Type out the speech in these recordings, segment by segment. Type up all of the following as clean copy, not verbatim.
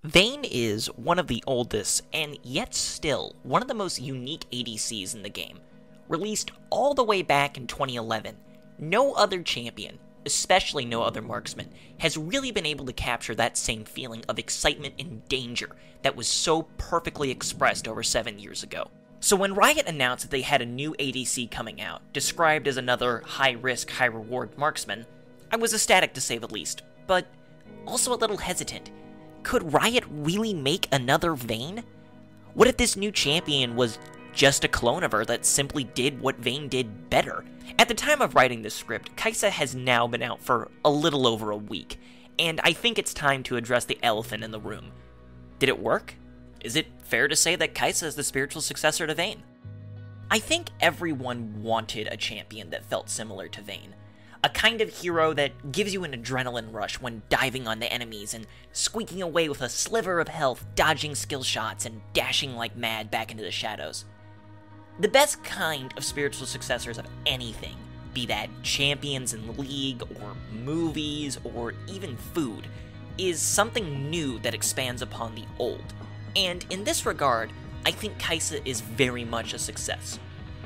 Vayne is one of the oldest, and yet still, one of the most unique ADCs in the game. Released all the way back in 2011, no other champion, especially no other marksman, has really been able to capture that same feeling of excitement and danger that was so perfectly expressed over 7 years ago. So when Riot announced that they had a new ADC coming out, described as another high-risk, high-reward marksman, I was ecstatic to say the least, but also a little hesitant. Could Riot really make another Vayne? What if this new champion was just a clone of her that simply did what Vayne did better? At the time of writing this script, Caixa has now been out for a little over a week, and I think it's time to address the elephant in the room. Did it work? Is it fair to say that Caixa is the spiritual successor to Vayne? I think everyone wanted a champion that felt similar to Vayne. A kind of hero that gives you an adrenaline rush when diving on the enemies and squeaking away with a sliver of health, dodging skill shots, and dashing like mad back into the shadows. The best kind of spiritual successors of anything, be that champions in League, or movies, or even food, is something new that expands upon the old. And in this regard, I think Caixa is very much a success.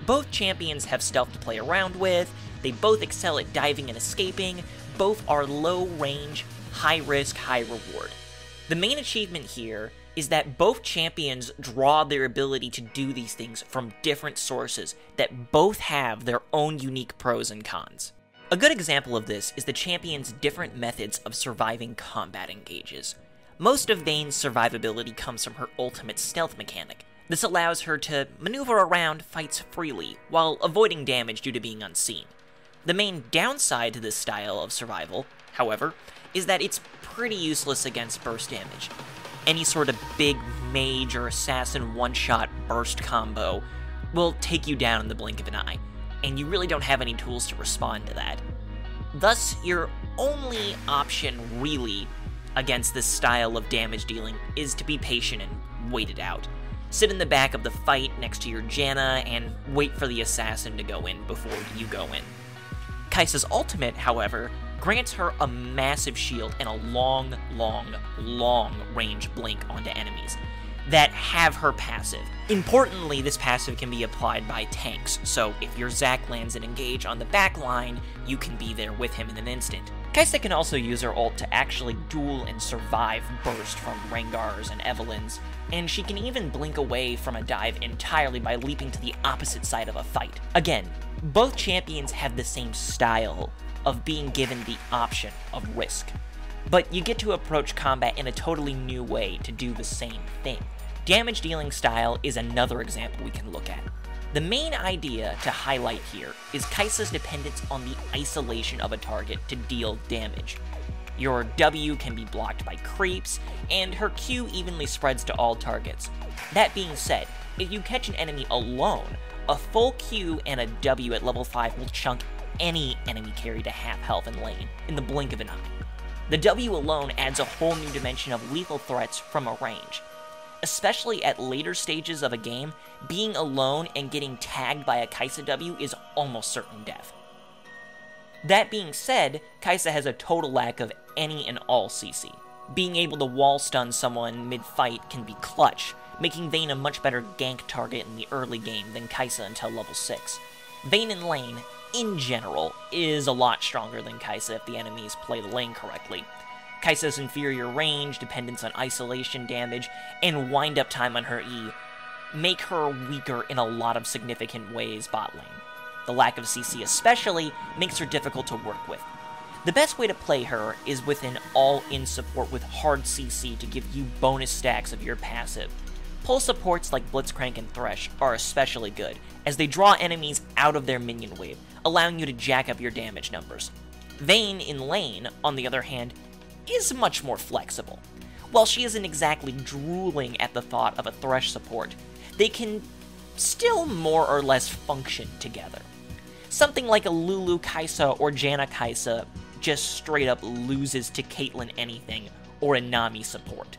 Both champions have stealth to play around with, they both excel at diving and escaping, both are low range, high risk, high reward. The main achievement here is that both champions draw their ability to do these things from different sources that both have their own unique pros and cons. A good example of this is the champion's different methods of surviving combat engages. Most of Vayne's survivability comes from her ultimate stealth mechanic. This allows her to maneuver around fights freely, while avoiding damage due to being unseen. The main downside to this style of survival, however, is that it's pretty useless against burst damage. Any sort of big mage or assassin one-shot burst combo will take you down in the blink of an eye, and you really don't have any tools to respond to that. Thus, your only option, really, against this style of damage dealing is to be patient and wait it out. Sit in the back of the fight next to your Janna and wait for the assassin to go in before you go in. Caixa's ultimate, however, grants her a massive shield and a long range blink onto enemies that have her passive. Importantly, this passive can be applied by tanks, so if your Zac lands an engage on the back line, you can be there with him in an instant. Caixa can also use her ult to actually duel and survive burst from Rengars and Evelyns, and she can even blink away from a dive entirely by leaping to the opposite side of a fight. Again, both champions have the same style of being given the option of risk, but you get to approach combat in a totally new way to do the same thing. Damage dealing style is another example we can look at. The main idea to highlight here is Caixa's dependence on the isolation of a target to deal damage. Your W can be blocked by creeps, and her Q evenly spreads to all targets. That being said, if you catch an enemy alone, a full Q and a W at level 5 will chunk any enemy carry to half health in lane in the blink of an eye. The W alone adds a whole new dimension of lethal threats from a range. Especially at later stages of a game, being alone and getting tagged by a Caixa W is almost certain death. That being said, Caixa has a total lack of any and all CC. Being able to wall stun someone mid-fight can be clutch, making Vayne a much better gank target in the early game than Caixa until level 6. Vayne in lane, in general, is a lot stronger than Caixa if the enemies play the lane correctly. Caixa's inferior range, dependence on isolation damage, and wind-up time on her E make her weaker in a lot of significant ways bot lane. The lack of CC especially makes her difficult to work with. The best way to play her is with an all-in support with hard CC to give you bonus stacks of your passive. Pull supports like Blitzcrank and Thresh are especially good, as they draw enemies out of their minion wave, allowing you to jack up your damage numbers. Vayne in lane, on the other hand, is much more flexible. While she isn't exactly drooling at the thought of a Thresh support, they can still more or less function together. Something like a Lulu Caixa or Janna Caixa just straight up loses to Caitlyn anything, or a Nami support.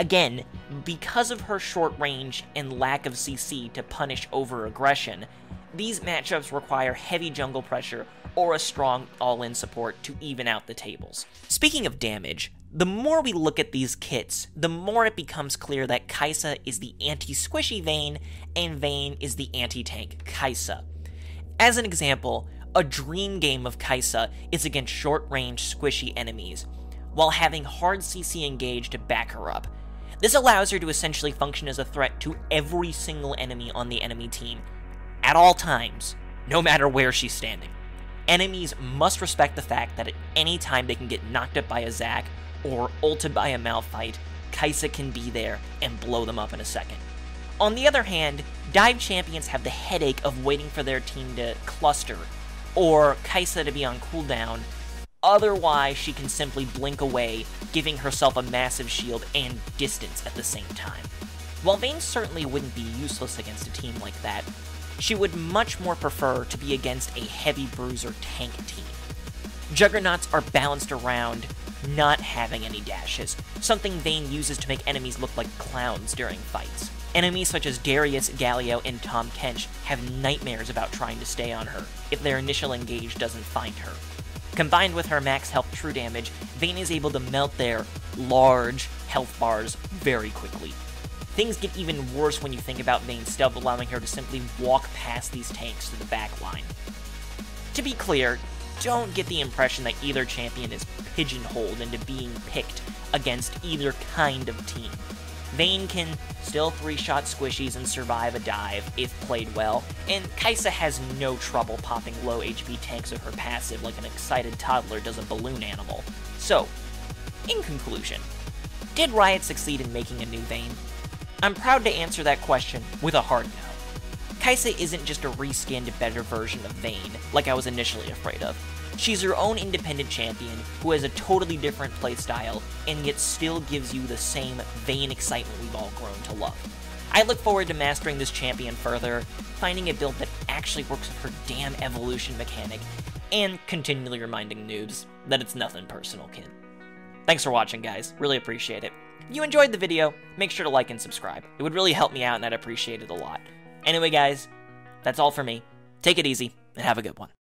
Again, because of her short range and lack of CC to punish over-aggression, these matchups require heavy jungle pressure or a strong all-in support to even out the tables. Speaking of damage, The more we look at these kits, the more it becomes clear that Caixa is the anti-squishy Vayne, and Vayne is the anti-tank Caixa. As an example, a dream game of Caixa is against short-range squishy enemies, while having hard CC engage to back her up. This allows her to essentially function as a threat to every single enemy on the enemy team, at all times, no matter where she's standing. Enemies must respect the fact that at any time they can get knocked up by a Zac, or ulted by a Malphite, Caixa can be there and blow them up in a second. On the other hand, dive champions have the headache of waiting for their team to cluster, or Caixa to be on cooldown. Otherwise, she can simply blink away, giving herself a massive shield and distance at the same time. While Vayne certainly wouldn't be useless against a team like that, she would much more prefer to be against a heavy bruiser tank team. Juggernauts are balanced around not having any dashes, something Vayne uses to make enemies look like clowns during fights. Enemies such as Darius, Galio, and Tahm Kench have nightmares about trying to stay on her if their initial engage doesn't find her. Combined with her max health true damage, Vayne is able to melt their large health bars very quickly. Things get even worse when you think about Vayne's stealth allowing her to simply walk past these tanks to the back line. To be clear, don't get the impression that either champion is pigeonholed into being picked against either kind of team. Vayne can still 3-shot squishies and survive a dive if played well, and Caixa has no trouble popping low HP tanks with her passive like an excited toddler does a balloon animal. So, in conclusion, did Riot succeed in making a new Vayne? I'm proud to answer that question with a hard no. Caixa isn't just a reskinned, better version of Vayne, like I was initially afraid of. She's her own independent champion who has a totally different playstyle, and yet still gives you the same Vayne excitement we've all grown to love. I look forward to mastering this champion further, finding a build that actually works with her damn evolution mechanic, and continually reminding noobs that it's nothing personal, kid. Thanks for watching, guys. Really appreciate it. If you enjoyed the video, make sure to like and subscribe. It would really help me out, and I'd appreciate it a lot. Anyway, guys, that's all for me. Take it easy, and have a good one.